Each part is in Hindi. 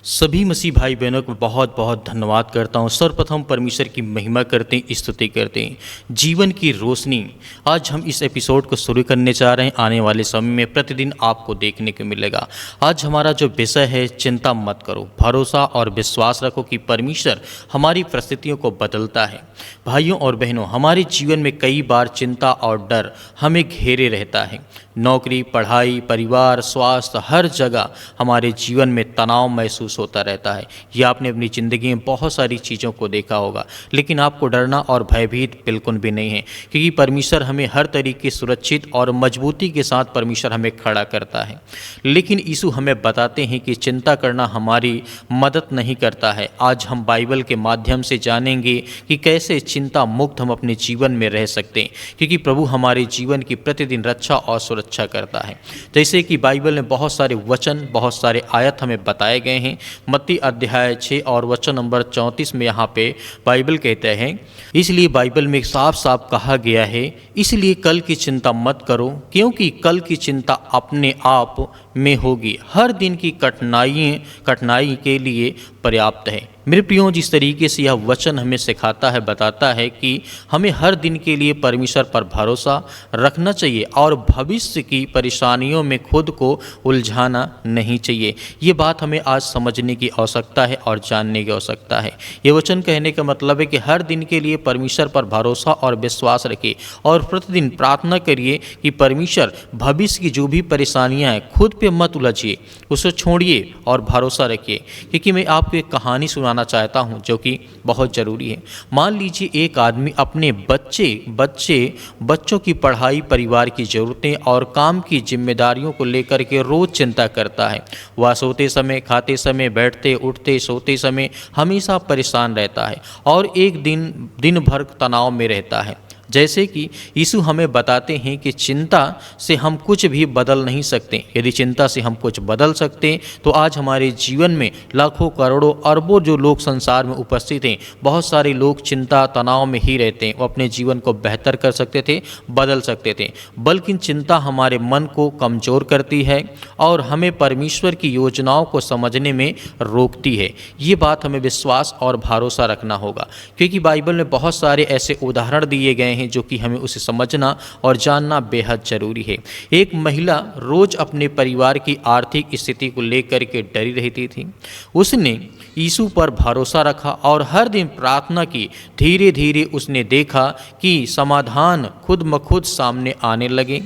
सभी मसीह भाई बहनों को बहुत बहुत धन्यवाद करता हूँ। सर्वप्रथम परमेश्वर की महिमा करते हैं, स्तुति करते हैं। जीवन की रोशनी, आज हम इस एपिसोड को शुरू करने जा रहे हैं। आने वाले समय में प्रतिदिन आपको देखने को मिलेगा। आज हमारा जो विषय है, चिंता मत करो, भरोसा और विश्वास रखो कि परमेश्वर हमारी परिस्थितियों को बदलता है। भाइयों और बहनों, हमारे जीवन में कई बार चिंता और डर हमें घेरे रहता है। नौकरी, पढ़ाई, परिवार, स्वास्थ्य, हर जगह हमारे जीवन में तनाव महसूस होता रहता है। यह आपने अपनी ज़िंदगी में बहुत सारी चीज़ों को देखा होगा, लेकिन आपको डरना और भयभीत बिल्कुल भी नहीं है, क्योंकि परमेश्वर हमें हर तरीके सुरक्षित और मजबूती के साथ परमेश्वर हमें खड़ा करता है। लेकिन यीशु हमें बताते हैं कि चिंता करना हमारी मदद नहीं करता है। आज हम बाइबल के माध्यम से जानेंगे कि कैसे चिंता मुक्त हम अपने जीवन में रह सकते हैं, क्योंकि प्रभु हमारे जीवन की प्रतिदिन रक्षा और सुरक्षा करता है। जैसे कि बाइबल में बहुत सारे वचन, बहुत सारे आयत हमें बताए गए हैं। मत्ती अध्याय 6 और वचन नंबर 34 में यहाँ पे बाइबल कहते हैं, इसलिए बाइबल में साफ साफ कहा गया है, इसलिए कल की चिंता मत करो, क्योंकि कल की चिंता अपने आप में होगी। हर दिन की कठिनाई के लिए पर्याप्त है। मेरे प्रियो, जिस तरीके से यह वचन हमें सिखाता है, बताता है कि हमें हर दिन के लिए परमेश्वर पर भरोसा रखना चाहिए और भविष्य की परेशानियों में खुद को उलझाना नहीं चाहिए। ये बात हमें आज समझने की आवश्यकता है और जानने की आवश्यकता है। ये वचन कहने का मतलब है कि हर दिन के लिए परमेश्वर पर भरोसा और विश्वास रखिए और प्रतिदिन प्रार्थना करिए कि परमेश्वर भविष्य की जो भी परेशानियां हैं, खुद पे मत उलझिए, उसे छोड़िए और भरोसा रखिए। क्योंकि मैं आपको एक कहानी सुनाना चाहता हूं जो कि बहुत ज़रूरी है। मान लीजिए एक आदमी अपने बच्चों की पढ़ाई, परिवार की ज़रूरतें और काम की जिम्मेदारियों को लेकर के रोज़ चिंता करता है। वह सोते समय, खाते समय, बैठते उठते, सोते समय हमेशा परेशान रहता है और एक दिन भर तनाव में रहता है। जैसे कि यीशु हमें बताते हैं कि चिंता से हम कुछ भी बदल नहीं सकते। यदि चिंता से हम कुछ बदल सकते तो आज हमारे जीवन में लाखों, करोड़ों, अरबों जो लोग संसार में उपस्थित हैं, बहुत सारे लोग चिंता, तनाव में ही रहते हैं। वो अपने जीवन को बेहतर कर सकते थे, बदल सकते थे, बल्कि चिंता हमारे मन को कमज़ोर करती है और हमें परमेश्वर की योजनाओं को समझने में रोकती है। ये बात हमें विश्वास और भरोसा रखना होगा, क्योंकि बाइबल में बहुत सारे ऐसे उदाहरण दिए गए हैं जो कि हमें उसे समझना और जानना बेहद जरूरी है। एक महिला रोज अपने परिवार की आर्थिक स्थिति को लेकर के डरी रहती थी। उसने यीशु पर भरोसा रखा और हर दिन प्रार्थना की। धीरे धीरे उसने देखा कि समाधान खुद ब खुद सामने आने लगे।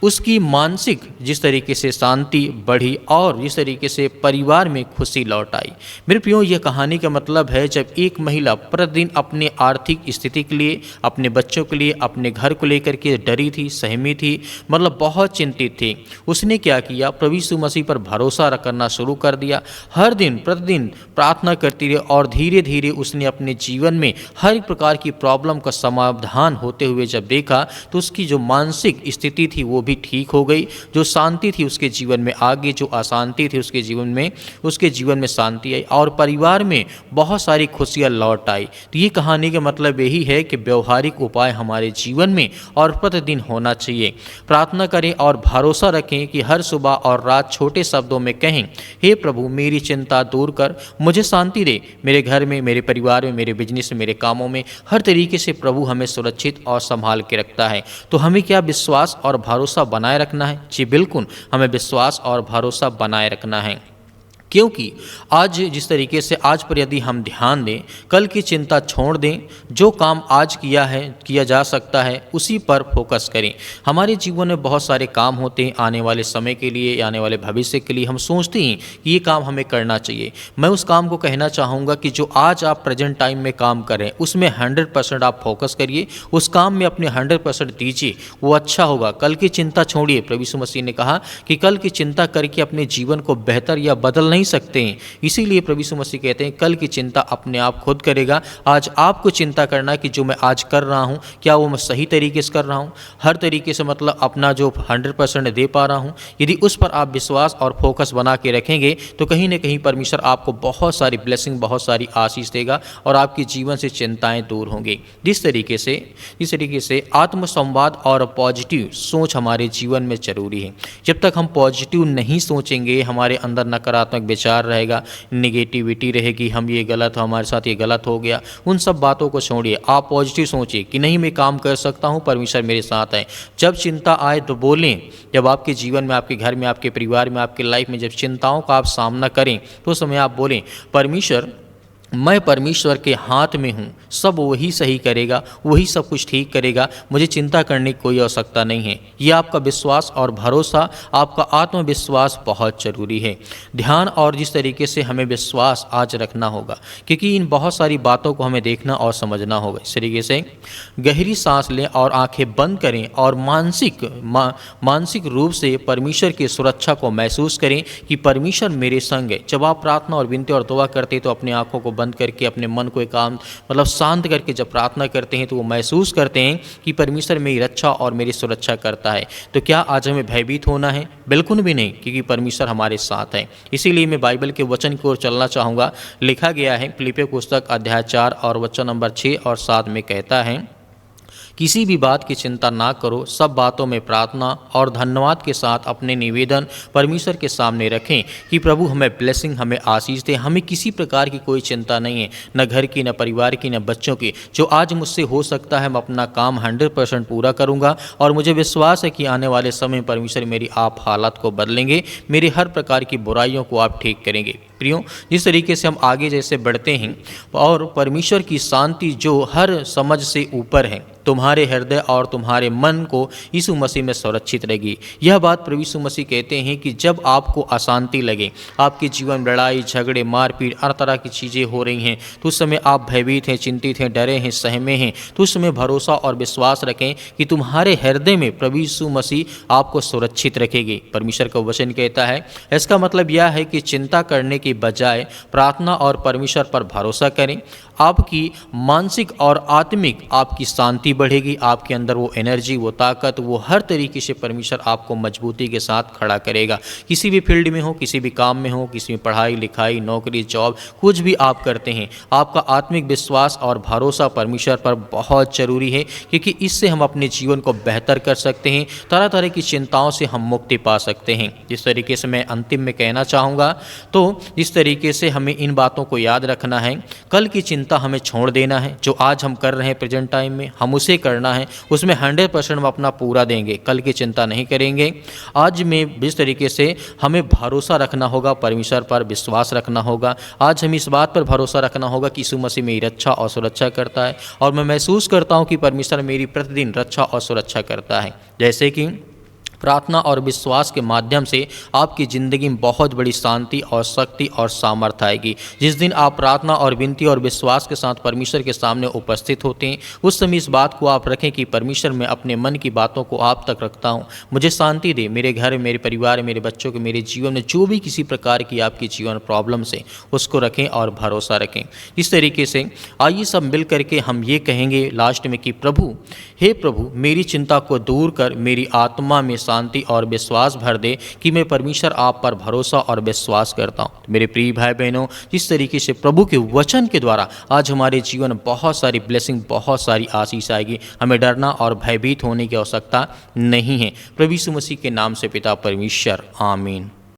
उसकी मानसिक जिस तरीके से शांति बढ़ी और जिस तरीके से परिवार में खुशी लौट आई। मेरे प्रियो, यह कहानी का मतलब है जब एक महिला प्रतिदिन अपने आर्थिक स्थिति के लिए, अपने बच्चों के लिए, अपने घर को लेकर के डरी थी, सहमी थी, मतलब बहुत चिंतित थी। उसने क्या किया? प्रभु यीशु मसीह पर भरोसा करना शुरू कर दिया। हर दिन प्रतिदिन प्रार्थना करती रही और धीरे धीरे उसने अपने जीवन में हर एक प्रकार की प्रॉब्लम का समाधान होते हुए जब देखा तो उसकी जो मानसिक स्थिति थी वो भी ठीक हो गई। जो शांति थी उसके जीवन में आ गई, जो अशांति थी उसके जीवन में शांति आई और परिवार में बहुत सारी खुशियां लौट आई। तो ये कहानी का मतलब यही है कि व्यवहारिक उपाय हमारे जीवन में और प्रतिदिन होना चाहिए। प्रार्थना करें और भरोसा रखें कि हर सुबह और रात छोटे शब्दों में कहें, हे प्रभु, मेरी चिंता दूर कर, मुझे शांति दे। मेरे घर में, मेरे परिवार में, मेरे बिजनेस में, मेरे कामों में, हर तरीके से प्रभु हमें सुरक्षित और संभाल के रखता है। तो हमें क्या विश्वास और भरोसा बनाए रखना है? जी बिल्कुल, हमें विश्वास और भरोसा बनाए रखना है, क्योंकि आज जिस तरीके से आज पर यदि हम ध्यान दें, कल की चिंता छोड़ दें, जो काम आज किया जा सकता है उसी पर फोकस करें। हमारे जीवन में बहुत सारे काम होते हैं आने वाले समय के लिए, आने वाले भविष्य के लिए। हम सोचते हैं कि ये काम हमें करना चाहिए। मैं उस काम को कहना चाहूँगा कि जो आज आप प्रेजेंट टाइम में काम करें उसमें 100% आप फोकस करिए, उस काम में अपने 100% दीजिए, वो अच्छा होगा। कल की चिंता छोड़िए। प्रभु यीशु मसीह ने कहा कि कल की चिंता करके अपने जीवन को बेहतर या बदल नहीं सकते हैं। इसीलिए प्रभु यीशु मसीह कहते हैं कल की चिंता अपने आप खुद करेगा। आज आपको चिंता करना कि जो मैं आज कर रहा हूं, क्या वो मैं सही तरीके से कर रहा हूं, हर तरीके से, मतलब अपना जो 100% दे पा रहा हूं। यदि उस पर आप विश्वास और फोकस बना के रखेंगे तो कहीं ना कहीं परमेश्वर आपको बहुत सारी ब्लेसिंग, बहुत सारी आशीष देगा और आपके जीवन से चिंताएं दूर होंगी। जिस तरीके से आत्मसंवाद और पॉजिटिव सोच हमारे जीवन में जरूरी है। जब तक हम पॉजिटिव नहीं सोचेंगे, हमारे अंदर नकारात्मक विचार रहेगा, निगेटिविटी रहेगी, हम ये गलत हो, हमारे साथ ये गलत हो गया, उन सब बातों को छोड़िए। आप पॉजिटिव सोचिए कि नहीं, मैं काम कर सकता हूँ, परमेश्वर मेरे साथ है। जब चिंता आए तो बोलें। जब आपके जीवन में, आपके घर में, आपके परिवार में, आपकी लाइफ में जब चिंताओं का आप सामना करें तो उस समय आप बोलें, परमेश्वर, मैं परमेश्वर के हाथ में हूँ, सब वही सही करेगा, वही सब कुछ ठीक करेगा, मुझे चिंता करने की कोई आवश्यकता नहीं है। ये आपका विश्वास और भरोसा, आपका आत्मविश्वास बहुत ज़रूरी है। ध्यान और जिस तरीके से हमें विश्वास आज रखना होगा, क्योंकि इन बहुत सारी बातों को हमें देखना और समझना होगा। इस तरीके से गहरी सांस लें और आंखें बंद करें और मानसिक रूप से परमेश्वर की सुरक्षा को महसूस करें कि परमेश्वर मेरे संग है। जब आप प्रार्थना और विनती और दुआ करते तो अपनी आंखों को बंद करके, अपने मन को एकांत शांत करके जब प्रार्थना करते हैं तो वो महसूस करते हैं कि परमेश्वर मेरी रक्षा और मेरी सुरक्षा करता है। तो क्या आज हमें भयभीत होना है? बिल्कुल भी नहीं, क्योंकि परमेश्वर हमारे साथ है। इसीलिए मैं बाइबल के वचन की ओर चलना चाहूँगा। लिखा गया है फिलिप्पियों पुस्तक अध्याय 4 और वचन नंबर 6 और 7 में कहता है, किसी भी बात की चिंता ना करो, सब बातों में प्रार्थना और धन्यवाद के साथ अपने निवेदन परमेश्वर के सामने रखें कि प्रभु हमें ब्लेसिंग, हमें आशीष दे। हमें किसी प्रकार की कोई चिंता नहीं है, न घर की, न परिवार की, न बच्चों की। जो आज मुझसे हो सकता है, मैं अपना काम 100% पूरा करूंगा और मुझे विश्वास है कि आने वाले समय में परमेश्वर मेरी आप हालात को बदलेंगे, मेरे हर प्रकार की बुराइयों को आप ठीक करेंगे। प्रियो, जिस तरीके से हम आगे जैसे बढ़ते हैं और परमेश्वर की शांति जो हर समझ से ऊपर है, तुम्हारे हृदय और तुम्हारे मन को यीशु मसीह में सुरक्षित रहेगी। यह बात प्रभु यीशु मसीह कहते हैं कि जब आपको अशांति लगे, आपके जीवन में लड़ाई झगड़े मारपीट हर तरह की चीज़ें हो रही हैं, तो उस समय आप भयभीत हैं, चिंतित हैं, डरे हैं, सहमे हैं, तो उस समय भरोसा और विश्वास रखें कि तुम्हारे हृदय में प्रभु यीशु मसीह आपको सुरक्षित रखेगी। परमेश्वर का वचन कहता है, इसका मतलब यह है कि चिंता करने के बजाय प्रार्थना और परमेश्वर पर भरोसा करें। आपकी मानसिक और आत्मिक आपकी शांति बढ़ेगी, आपके अंदर वो एनर्जी, वो ताकत, वो हर तरीके से परमेश्वर आपको मजबूती के साथ खड़ा करेगा। किसी भी फील्ड में हो, किसी भी काम में हो, किसी में पढ़ाई लिखाई, नौकरी, जॉब, कुछ भी आप करते हैं, आपका आत्मिक विश्वास और भरोसा परमेश्वर पर बहुत ज़रूरी है, क्योंकि इससे हम अपने जीवन को बेहतर कर सकते हैं, तरह तरह की चिंताओं से हम मुक्ति पा सकते हैं। जिस तरीके से मैं अंतिम में कहना चाहूँगा, तो जिस तरीके से हमें इन बातों को याद रखना है, कल की चिंता हमें छोड़ देना है। जो आज हम कर रहे हैं प्रेजेंट टाइम में, हम उसे करना है, उसमें 100% हम अपना पूरा देंगे, कल की चिंता नहीं करेंगे। आज में जिस तरीके से हमें भरोसा रखना होगा, परमेश्वर पर विश्वास रखना होगा। आज हमें इस बात पर भरोसा रखना होगा कि यीशु मसीह मेरी रक्षा और सुरक्षा करता है, और मैं महसूस करता हूँ कि परमेश्वर मेरी प्रतिदिन रक्षा और सुरक्षा करता है। जैसे कि प्रार्थना और विश्वास के माध्यम से आपकी ज़िंदगी में बहुत बड़ी शांति और शक्ति और सामर्थ्य आएगी। जिस दिन आप प्रार्थना और विनती और विश्वास के साथ परमेश्वर के सामने उपस्थित होते हैं, उस समय इस बात को आप रखें कि परमेश्वर, मैं अपने मन की बातों को आप तक रखता हूँ, मुझे शांति दे। मेरे घर, मेरे परिवार, मेरे बच्चों के, मेरे जीवन में जो भी किसी प्रकार की आपकी जीवन प्रॉब्लम से, उसको रखें और भरोसा रखें। इस तरीके से आइए सब मिल करके हम ये कहेंगे लास्ट में कि प्रभु, हे प्रभु, मेरी चिंता को दूर कर, मेरी आत्मा में शांति और विश्वास भर दे कि मैं परमेश्वर आप पर भरोसा और विश्वास करता हूँ। मेरे प्रिय भाई बहनों, जिस तरीके से प्रभु के वचन के द्वारा आज हमारे जीवन में बहुत सारी ब्लेसिंग, बहुत सारी आशीष आएगी, हमें डरना और भयभीत होने की आवश्यकता नहीं है। प्रभु यीशु मसीह के नाम से पिता परमेश्वर, आमीन।